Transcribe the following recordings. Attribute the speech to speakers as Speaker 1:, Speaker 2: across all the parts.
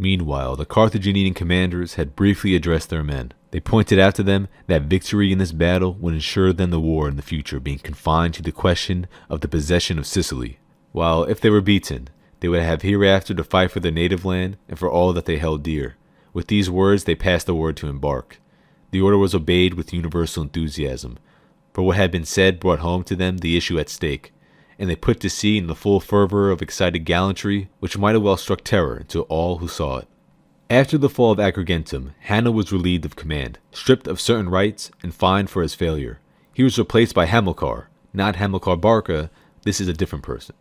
Speaker 1: Meanwhile, the Carthaginian commanders had briefly addressed their men. They pointed out to them that victory in this battle would ensure them the war in the future being confined to the question of the possession of Sicily, while if they were beaten, they would have hereafter to fight for their native land and for all that they held dear. With these words, they passed the word to embark. The order was obeyed with universal enthusiasm, for what had been said brought home to them the issue at stake, and they put to sea in the full fervor of excited gallantry, which might have well struck terror into all who saw it. After the fall of Agrigentum, Hanno was relieved of command, stripped of certain rights, and fined for his failure. He was replaced by Hamilcar, not Hamilcar Barca. This is a different person.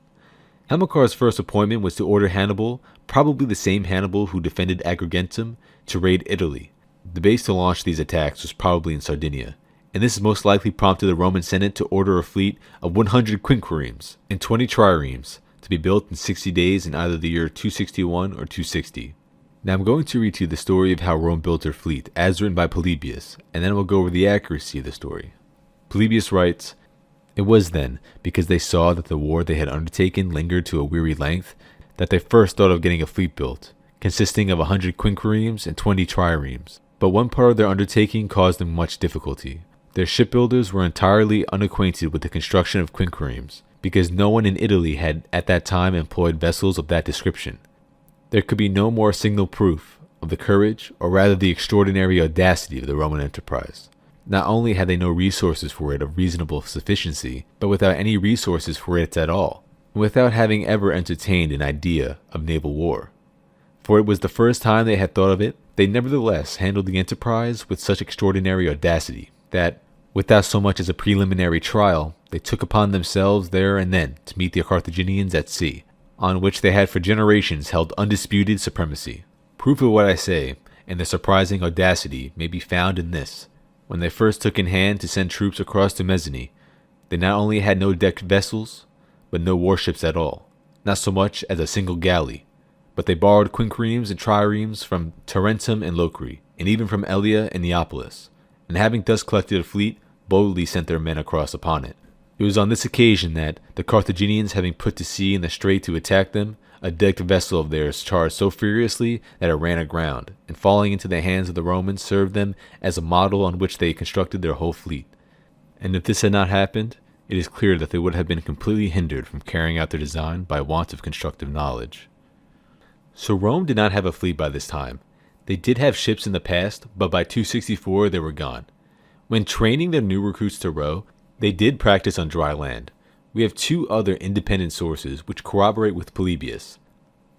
Speaker 1: Hamilcar's first appointment was to order Hannibal, probably the same Hannibal who defended Agrigentum, to raid Italy. The base to launch these attacks was probably in Sardinia, and this most likely prompted the Roman Senate to order a fleet of 100 quinqueremes and 20 triremes to be built in 60 days in either the year 261 or 260. Now I'm going to read to you the story of how Rome built her fleet, as written by Polybius, and then we'll go over the accuracy of the story. Polybius writes, "It was then, because they saw that the war they had undertaken lingered to a weary length, that they first thought of getting a fleet built, consisting of 100 quinqueremes and 20 triremes. But one part of their undertaking caused them much difficulty. Their shipbuilders were entirely unacquainted with the construction of quinqueremes, because no one in Italy had at that time employed vessels of that description. There could be no more signal proof of the courage, or rather the extraordinary audacity of the Roman enterprise. Not only had they no resources for it of reasonable sufficiency, but without any resources for it at all, and without having ever entertained an idea of naval war. For it was the first time they had thought of it, they nevertheless handled the enterprise with such extraordinary audacity, that, without so much as a preliminary trial, they took upon themselves there and then to meet the Carthaginians at sea, on which they had for generations held undisputed supremacy. Proof of what I say, and the surprising audacity, may be found in this. When they first took in hand to send troops across to Mesene, they not only had no decked vessels, but no warships at all, not so much as a single galley, but they borrowed quinqueremes and triremes from Tarentum and Locri, and even from Elea and Neapolis, and having thus collected a fleet, boldly sent their men across upon it. It was on this occasion that, the Carthaginians having put to sea in the strait to attack them, a decked vessel of theirs charged so furiously that it ran aground, and falling into the hands of the Romans served them as a model on which they constructed their whole fleet. And if this had not happened, it is clear that they would have been completely hindered from carrying out their design by want of constructive knowledge." So Rome did not have a fleet by this time. They did have ships in the past, but by 264 they were gone. When training their new recruits to row, they did practice on dry land. We have two other independent sources which corroborate with Polybius.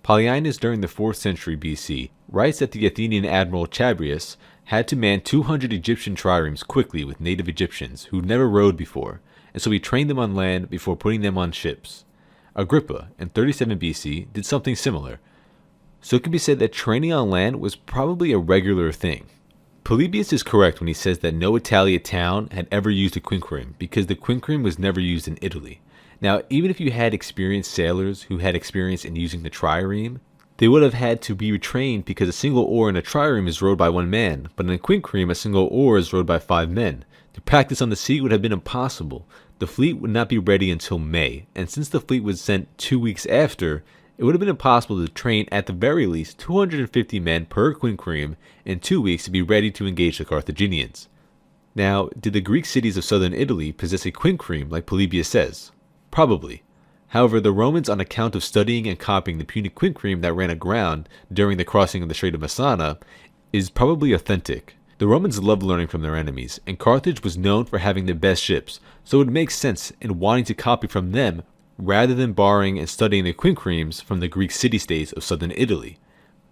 Speaker 1: Polyaenus during the 4th century BC writes that the Athenian admiral Chabrias had to man 200 Egyptian triremes quickly with native Egyptians who'd never rowed before, and so he trained them on land before putting them on ships. Agrippa, in 37 BC, did something similar. So it can be said that training on land was probably a regular thing. Polybius is correct when he says that no Italian town had ever used a quinquereme, because the quinquereme was never used in Italy. Now, even if you had experienced sailors who had experience in using the trireme, they would have had to be retrained because a single oar in a trireme is rowed by one man, but in a quinquereme a single oar is rowed by 5 men. To practice on the sea would have been impossible. The fleet would not be ready until May, and since the fleet was sent 2 weeks after, it would have been impossible to train at the very least 250 men per quinquereme in 2 weeks to be ready to engage the Carthaginians. Now, did the Greek cities of southern Italy possess a quinquereme like Polybius says? Probably. However, the Romans, on account of studying and copying the Punic quinquereme that ran aground during the crossing of the Strait of Messana, is probably authentic. The Romans loved learning from their enemies, and Carthage was known for having the best ships, so it would make sense in wanting to copy from them rather than borrowing and studying the quinqueremes from the Greek city-states of southern Italy.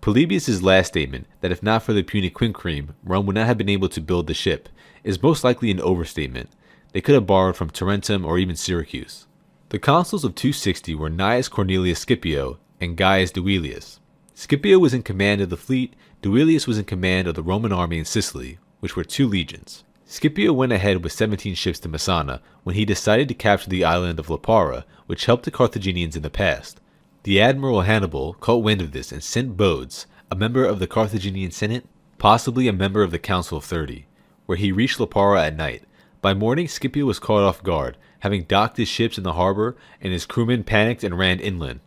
Speaker 1: Polybius' last statement, that if not for the Punic quinquereme, Rome would not have been able to build the ship, is most likely an overstatement. They could have borrowed from Tarentum or even Syracuse. The consuls of 260 were Gnaeus Cornelius Scipio and Gaius Duilius. Scipio was in command of the fleet, Duilius was in command of the Roman army in Sicily, which were 2 legions. Scipio went ahead with 17 ships to Messana when he decided to capture the island of Lipara, which helped the Carthaginians in the past. The admiral Hannibal caught wind of this and sent Bodes, a member of the Carthaginian Senate, possibly a member of the Council of 30, where he reached Lipara at night. By morning, Scipio was caught off guard, having docked his ships in the harbor, and his crewmen panicked and ran inland.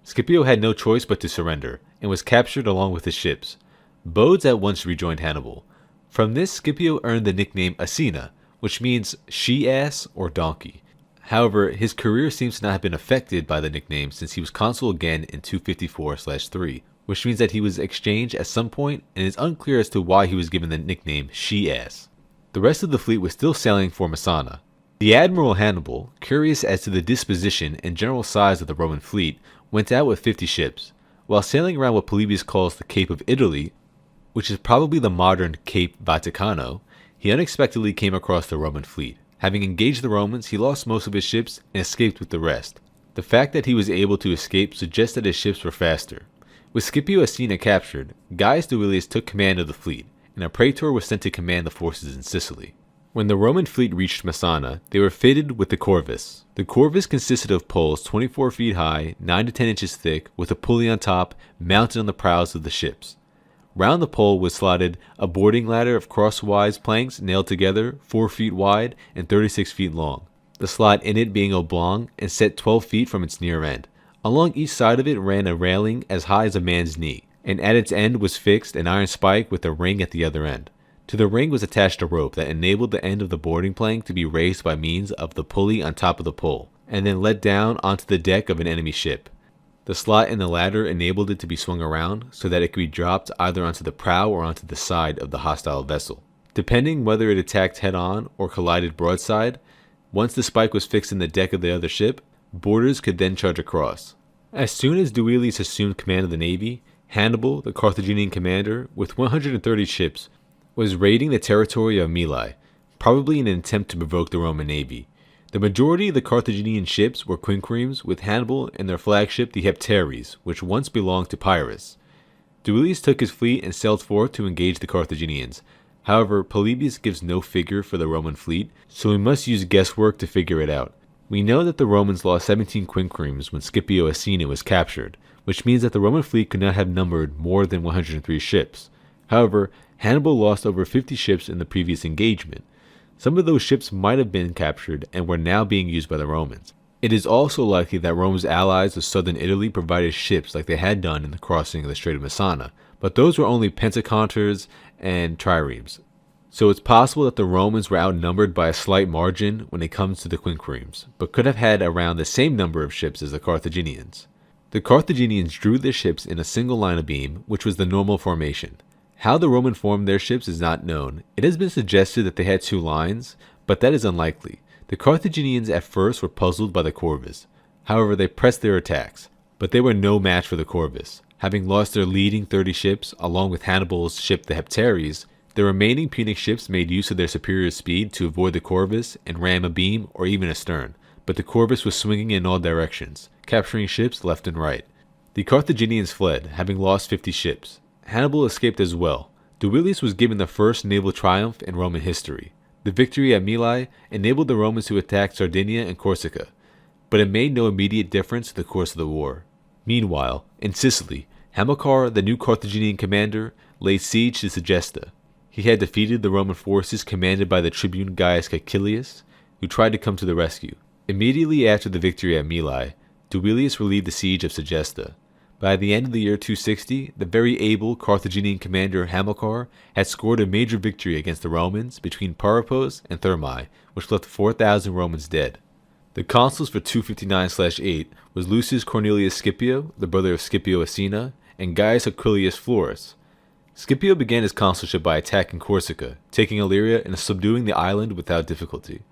Speaker 1: Scipio had no choice but to surrender, and was captured along with his ships. Bodes at once rejoined Hannibal. From this, Scipio earned the nickname Asina, which means she-ass or donkey. However, his career seems to not have been affected by the nickname since he was consul again in 254/3, which means that he was exchanged at some point, and it is unclear as to why he was given the nickname she-ass. The rest of the fleet was still sailing for Messana. The Admiral Hannibal, curious as to the disposition and general size of the Roman fleet, went out with 50 ships. While sailing around what Polybius calls the Cape of Italy, which is probably the modern Cape Vaticano, he unexpectedly came across the Roman fleet. Having engaged the Romans, he lost most of his ships and escaped with the rest. The fact that he was able to escape suggests that his ships were faster. With Scipio Asina captured, Gaius Duilius took command of the fleet, and a praetor was sent to command the forces in Sicily. When the Roman fleet reached Messana, they were fitted with the corvus. The corvus consisted of poles 24 feet high, 9 to 10 inches thick, with a pulley on top, mounted on the prows of the ships. Round the pole was slotted a boarding ladder of crosswise planks nailed together, 4 feet wide and 36 feet long, the slot in it being oblong and set 12 feet from its near end. Along each side of it ran a railing as high as a man's knee, and at its end was fixed an iron spike with a ring at the other end. To the ring was attached a rope that enabled the end of the boarding plank to be raised by means of the pulley on top of the pole, and then let down onto the deck of an enemy ship. The slot in the ladder enabled it to be swung around so that it could be dropped either onto the prow or onto the side of the hostile vessel. Depending whether it attacked head-on or collided broadside, once the spike was fixed in the deck of the other ship, boarders could then charge across. As soon as Duilius assumed command of the navy, Hannibal, the Carthaginian commander, with 130 ships, was raiding the territory of Mylae, probably in an attempt to provoke the Roman navy. The majority of the Carthaginian ships were quinqueremes, with Hannibal and their flagship the Heptares, which once belonged to Pyrrhus. Duilius took his fleet and sailed forth to engage the Carthaginians. However, Polybius gives no figure for the Roman fleet, so we must use guesswork to figure it out. We know that the Romans lost 17 quinqueremes when Scipio Asina was captured, which means that the Roman fleet could not have numbered more than 103 ships. However, Hannibal lost over 50 ships in the previous engagement. Some of those ships might have been captured and were now being used by the Romans. It is also likely that Rome's allies of southern Italy provided ships like they had done in the crossing of the Strait of Messana, but those were only pentaconters and triremes. So it's possible that the Romans were outnumbered by a slight margin when it comes to the quinqueremes, but could have had around the same number of ships as the Carthaginians. The Carthaginians drew their ships in a single line of beam, which was the normal formation. How the Roman formed their ships is not known. It has been suggested that they had 2 lines, but that is unlikely. The Carthaginians at first were puzzled by the corvus. However, they pressed their attacks, but they were no match for the corvus. Having lost their leading 30 ships, along with Hannibal's ship the Heptares, the remaining Punic ships made use of their superior speed to avoid the corvus and ram a beam or even astern, but the corvus was swinging in all directions, capturing ships left and right. The Carthaginians fled, having lost 50 ships. Hannibal escaped as well. Duilius was given the first naval triumph in Roman history. The victory at Mylae enabled the Romans to attack Sardinia and Corsica, but it made no immediate difference to the course of the war. Meanwhile, in Sicily, Hamilcar, the new Carthaginian commander, laid siege to Segesta. He had defeated the Roman forces commanded by the tribune Gaius Caecilius, who tried to come to the rescue. Immediately after the victory at Mylae, Duilius relieved the siege of Segesta. By the end of the year 260, the very able Carthaginian commander Hamilcar had scored a major victory against the Romans between Parapos and Thermae, which left 4,000 Romans dead. The consuls for 259/8 was Lucius Cornelius Scipio, the brother of Scipio Asina, and Gaius Aquilius Florus. Scipio began his consulship by attacking Corsica, taking Illyria and subduing the island without difficulty.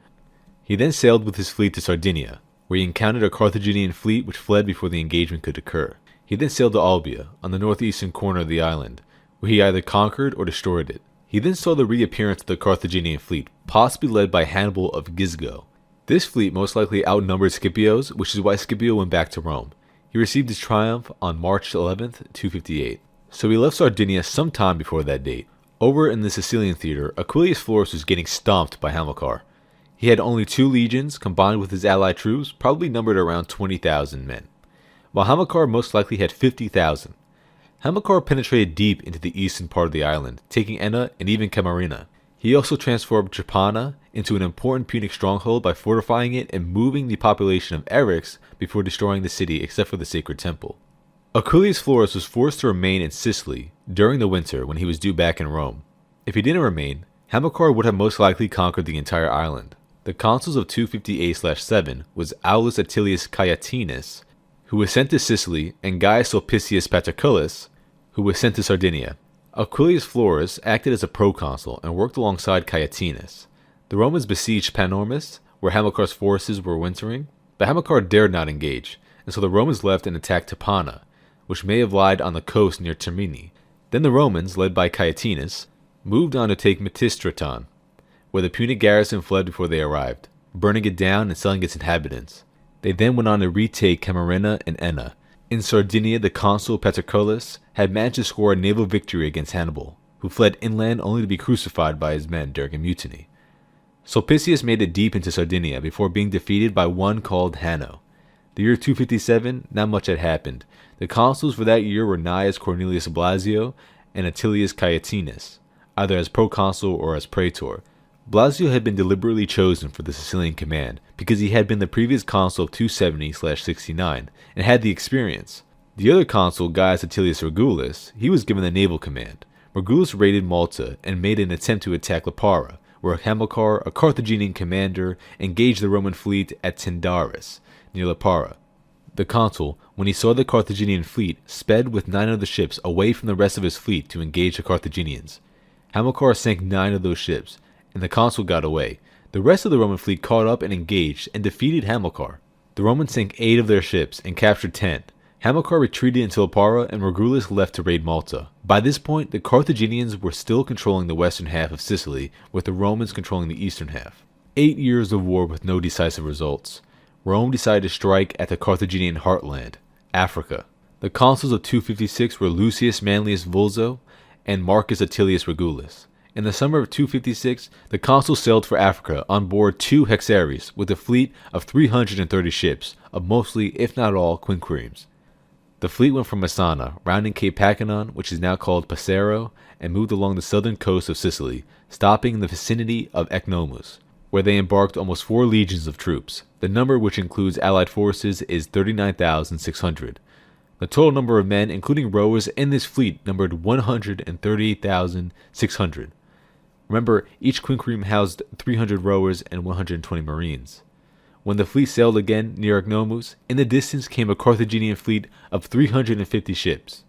Speaker 1: He then sailed with his fleet to Sardinia, where he encountered a Carthaginian fleet which fled before the engagement could occur. He then sailed to Olbia, on the northeastern corner of the island, where he either conquered or destroyed it. He then saw the reappearance of the Carthaginian fleet, possibly led by Hannibal of Gisgo. This fleet most likely outnumbered Scipio's, which is why Scipio went back to Rome. He received his triumph on March 11th, 258. So he left Sardinia some time before that date. Over in the Sicilian theater, Aquilius Florus was getting stomped by Hamilcar. He had only 2 legions, combined with his allied troops, probably numbered around 20,000 men, while Hamilcar most likely had 50,000. Hamilcar penetrated deep into the eastern part of the island, taking Enna and even Camarina. He also transformed Trapana into an important Punic stronghold by fortifying it and moving the population of Eryx before destroying the city except for the sacred temple. Aquilius Florus was forced to remain in Sicily during the winter when he was due back in Rome. If he didn't remain, Hamilcar would have most likely conquered the entire island. The consuls of 250 A/7 was Aulus Atilius Caetinus, who was sent to Sicily, and Gaius Sulpicius Paterculus, who was sent to Sardinia. Aquilius Florus acted as a proconsul and worked alongside Caetinus. The Romans besieged Panormus, where Hamilcar's forces were wintering, but Hamilcar dared not engage, and so the Romans left and attacked Tapana, which may have lied on the coast near Termini. Then the Romans, led by Caetinus, moved on to take Mitistraton, where the Punic garrison fled before they arrived, burning it down and selling its inhabitants. They then went on to retake Camarina and Enna. In Sardinia, the consul Paterculus had managed to score a naval victory against Hannibal, who fled inland only to be crucified by his men during a mutiny. Sulpicius made it deep into Sardinia before being defeated by one called Hanno. The year 257, not much had happened. The consuls for that year were Gnaeus Cornelius Blasio and Atilius Caetinus, either as proconsul or as praetor. Blasio had been deliberately chosen for the Sicilian command because he had been the previous consul of 270/69 and had the experience. The other consul, Gaius Atilius Regulus, he was given the naval command. Regulus raided Malta and made an attempt to attack Lipara, where Hamilcar, a Carthaginian commander, engaged the Roman fleet at Tyndaris, near Lipara. The consul, when he saw the Carthaginian fleet, sped with 9 of the ships away from the rest of his fleet to engage the Carthaginians. Hamilcar sank 9 of those ships, and the consul got away. The rest of the Roman fleet caught up and engaged and defeated Hamilcar. The Romans sank 8 of their ships and captured 10. Hamilcar retreated into Lipara and Regulus left to raid Malta. By this point, the Carthaginians were still controlling the western half of Sicily, with the Romans controlling the eastern half. 8 years of war with no decisive results. Rome decided to strike at the Carthaginian heartland, Africa. The consuls of 256 were Lucius Manlius Vulso and Marcus Atilius Regulus. In the summer of 256, the consuls sailed for Africa on board 2 hexaries with a fleet of 330 ships, of mostly, if not all, quinqueremes. The fleet went from Messana, rounding Cape Pacinon, which is now called Passero, and moved along the southern coast of Sicily, stopping in the vicinity of Ecnomus, where they embarked almost 4 legions of troops. The number, which includes allied forces, is 39,600. The total number of men, including rowers, in this fleet numbered 138,600. Remember, each quinquereme housed 300 rowers and 120 marines. When the fleet sailed again near Ecnomus, in the distance came a Carthaginian fleet of 350 ships.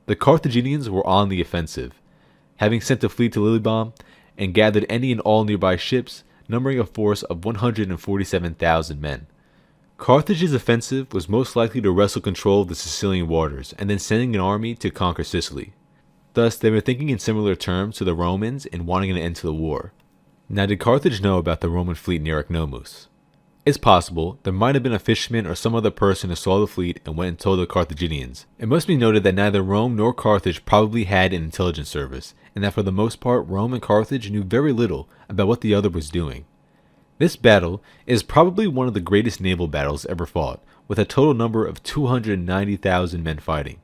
Speaker 1: The Carthaginians were on the offensive, having sent a fleet to Lilybom and gathered any and all nearby ships, numbering a force of 147,000 men. Carthage's offensive was most likely to wrestle control of the Sicilian waters and then sending an army to conquer Sicily. Thus, they were thinking in similar terms to the Romans in wanting an end to the war. Now, did Carthage know about the Roman fleet near Ecnomus? It's possible there might have been a fisherman or some other person who saw the fleet and went and told the Carthaginians. It must be noted that neither Rome nor Carthage probably had an intelligence service, and that for the most part Rome and Carthage knew very little about what the other was doing. This battle is probably one of the greatest naval battles ever fought, with a total number of 290,000 men fighting.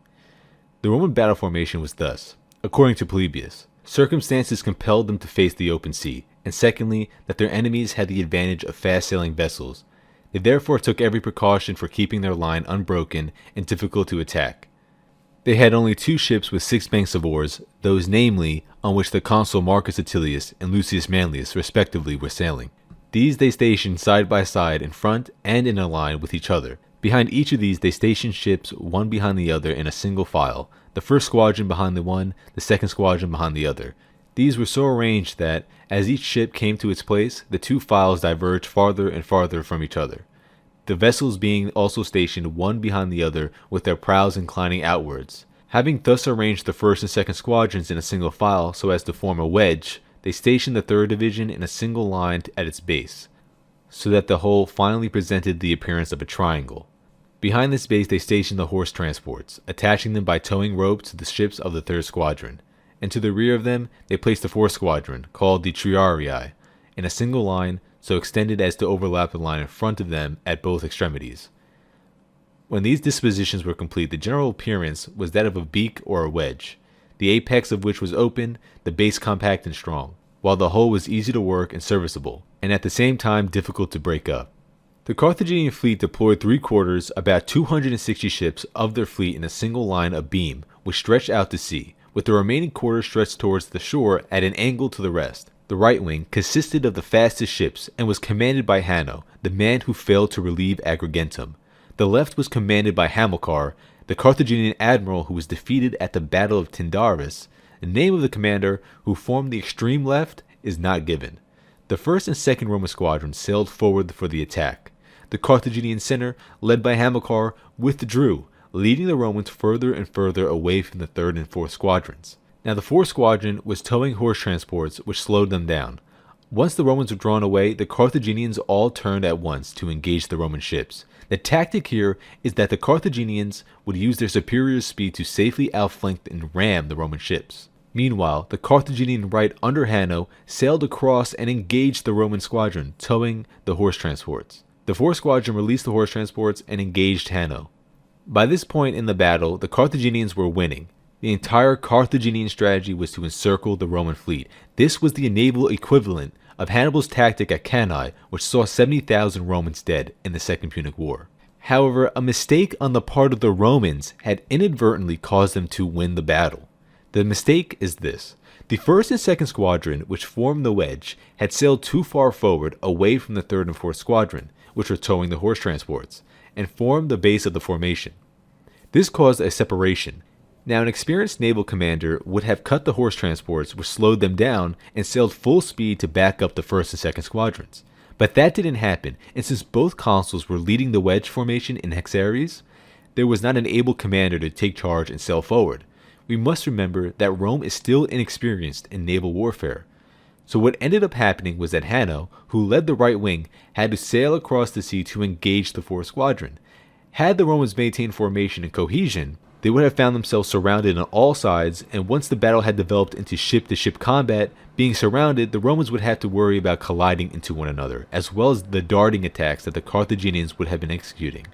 Speaker 1: The Roman battle formation was thus: according to Polybius, circumstances compelled them to face the open sea, and secondly, that their enemies had the advantage of fast-sailing vessels. They therefore took every precaution for keeping their line unbroken and difficult to attack. They had only 2 ships with 6 banks of oars, those namely on which the consul Marcus Atilius and Lucius Manlius respectively were sailing. These they stationed side by side in front and in a line with each other. Behind each of these they stationed ships one behind the other in a single file, the first squadron behind the one, the second squadron behind the other. These were so arranged that, as each ship came to its place, the 2 files diverged farther and farther from each other, the vessels being also stationed one behind the other with their prows inclining outwards. Having thus arranged the first and second squadrons in a single file so as to form a wedge, they stationed the 3rd division in a single line at its base, so that the whole finally presented the appearance of a triangle. Behind this base they stationed the horse transports, attaching them by towing ropes to the ships of the 3rd squadron, and to the rear of them they placed the 4th squadron, called the triremes, in a single line so extended as to overlap the line in front of them at both extremities. When these dispositions were complete, the general appearance was that of a beak or a wedge, the apex of which was open, the base compact and strong, while the whole was easy to work and serviceable, and at the same time difficult to break up. The Carthaginian fleet deployed 3/4, about 260 ships of their fleet in a single line abeam, which stretched out to sea, with the remaining quarter stretched towards the shore at an angle to the rest. The right wing consisted of the fastest ships and was commanded by Hanno, the man who failed to relieve Agrigentum. The left was commanded by Hamilcar, the Carthaginian admiral who was defeated at the Battle of Diodorus. The name of the commander who formed the extreme left is not given. The first and second Roman squadrons sailed forward for the attack. The Carthaginian center, led by Hamilcar, withdrew, leading the Romans further and further away from the third and fourth squadrons. Now the fourth squadron was towing horse transports, which slowed them down. Once the Romans were drawn away, the Carthaginians all turned at once to engage the Roman ships. The tactic here is that the Carthaginians would use their superior speed to safely outflank and ram the Roman ships. Meanwhile, the Carthaginian right under Hanno sailed across and engaged the Roman squadron, towing the horse transports. The fourth squadron released the horse transports and engaged Hanno. By this point in the battle, the Carthaginians were winning. The entire Carthaginian strategy was to encircle the Roman fleet. This was the naval equivalent of Hannibal's tactic at Cannae, which saw 70,000 Romans dead in the Second Punic War. However, a mistake on the part of the Romans had inadvertently caused them to win the battle. The mistake is this. The first and second squadron, which formed the wedge, had sailed too far forward away from the third and fourth squadron, which were towing the horse transports, and formed the base of the formation. This caused a separation. Now an experienced naval commander would have cut the horse transports, which slowed them down, and sailed full speed to back up the first and second squadrons. But that didn't happen, and since both consuls were leading the wedge formation in Hexares, there was not an able commander to take charge and sail forward. We must remember that Rome is still inexperienced in naval warfare. So what ended up happening was that Hanno, who led the right wing, had to sail across the sea to engage the fourth squadron. Had the Romans maintained formation and cohesion, they would have found themselves surrounded on all sides, and once the battle had developed into ship-to-ship combat, being surrounded, the Romans would have to worry about colliding into one another, as well as the darting attacks that the Carthaginians would have been executing.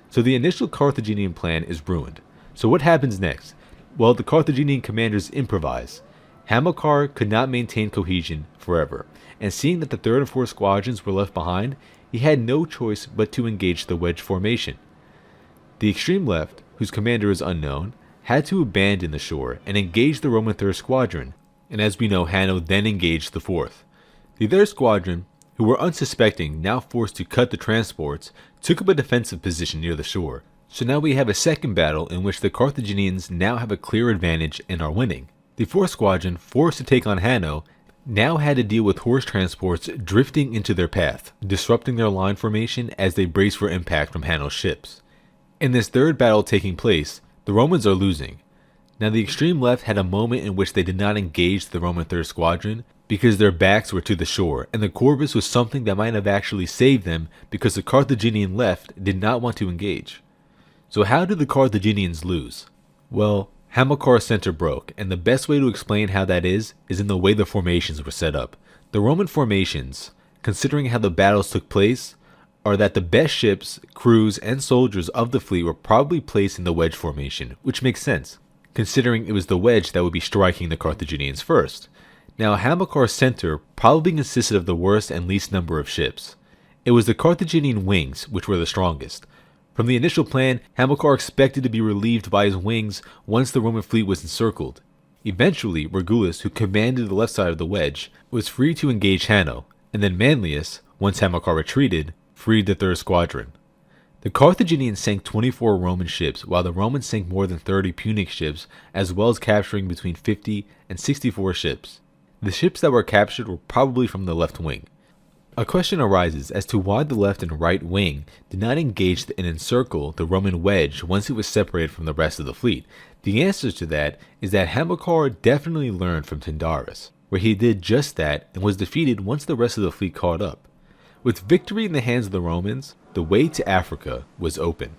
Speaker 1: So the initial Carthaginian plan is ruined. So what happens next? Well, the Carthaginian commanders improvise. Hamilcar could not maintain cohesion forever, and seeing that the third and fourth squadrons were left behind, he had no choice but to engage the wedge formation. The extreme left, whose commander is unknown, had to abandon the shore and engage the Roman third squadron, and as we know, Hanno then engaged the fourth. The third squadron, who were unsuspecting, now forced to cut the transports, took up a defensive position near the shore. So now we have a second battle in which the Carthaginians now have a clear advantage and are winning. The fourth squadron, forced to take on Hanno, now had to deal with horse transports drifting into their path, disrupting their line formation as they braced for impact from Hanno's ships. In this third battle taking place, the Romans are losing. Now the extreme left had a moment in which they did not engage the Roman third squadron because their backs were to the shore, and the Corvus was something that might have actually saved them because the Carthaginian left did not want to engage. So how did the Carthaginians lose? Well, Hamilcar's center broke, and the best way to explain how that is in the way the formations were set up. The Roman formations, considering how the battles took place, are that the best ships, crews, and soldiers of the fleet were probably placed in the wedge formation, which makes sense, considering it was the wedge that would be striking the Carthaginians first. Now Hamilcar's center probably consisted of the worst and least number of ships. It was the Carthaginian wings which were the strongest. From the initial plan, Hamilcar expected to be relieved by his wings once the Roman fleet was encircled. Eventually, Regulus, who commanded the left side of the wedge, was free to engage Hanno, and then Manlius, once Hamilcar retreated, freed the third squadron. The Carthaginians sank 24 Roman ships, while the Romans sank more than 30 Punic ships, as well as capturing between 50 and 64 ships. The ships that were captured were probably from the left wing. A question arises as to why the left and right wing did not engage and encircle the Roman wedge once it was separated from the rest of the fleet. The answer to that is that Hamilcar definitely learned from Diodorus, where he did just that and was defeated once the rest of the fleet caught up. With victory in the hands of the Romans, the way to Africa was open.